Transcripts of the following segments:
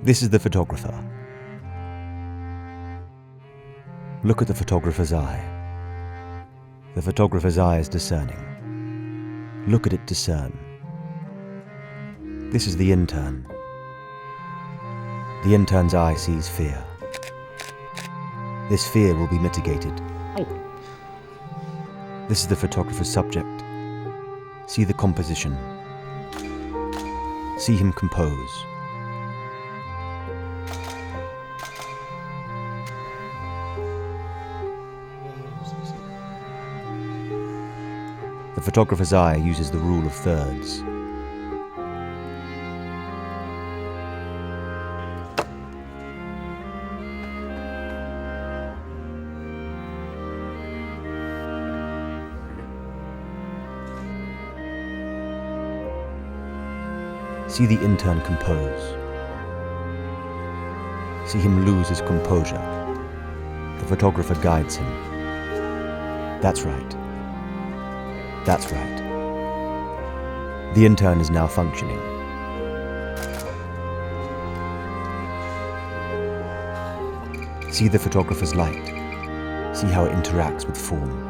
This is the photographer. Look at the photographer's eye. The photographer's eye is discerning. Look at it discern. This is the intern. The intern's eye sees fear. This fear will be mitigated. This is the photographer's subject. See the composition. See him compose. The photographer's eye uses the rule of thirds. See the intern compose. See him lose his composure. The photographer guides him. That's right. That's right. The intern is now functioning. See the photographer's light. See how it interacts with form.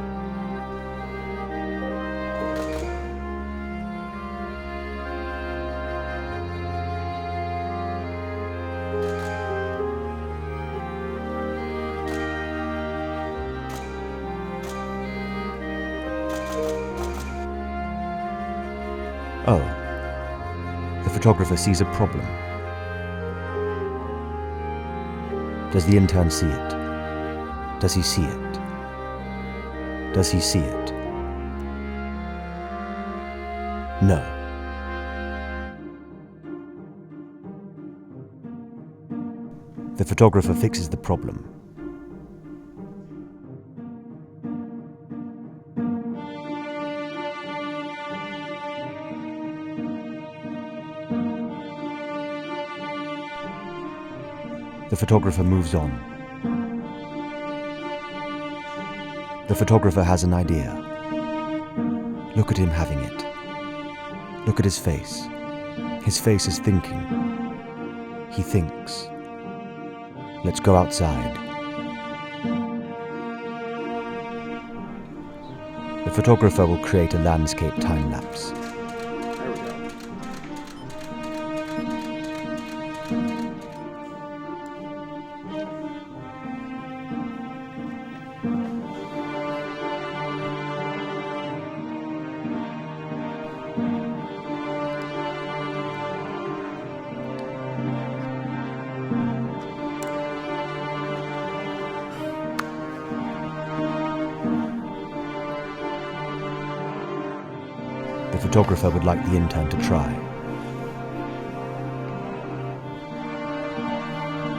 Oh, the photographer sees a problem. Does the intern see it? Does he see it? Does he see it? No. The photographer fixes the problem. The photographer moves on. The photographer has an idea. Look at him having it. Look at his face. His face is thinking. He thinks. Let's go outside. The photographer will create a landscape time-lapse. The photographer would like the intern to try.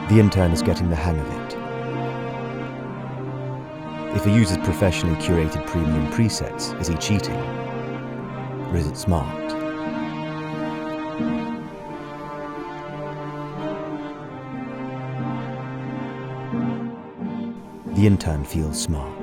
The intern is getting the hang of it. If he uses professionally curated premium presets, is he cheating? Or is it smart? The intern feels smart.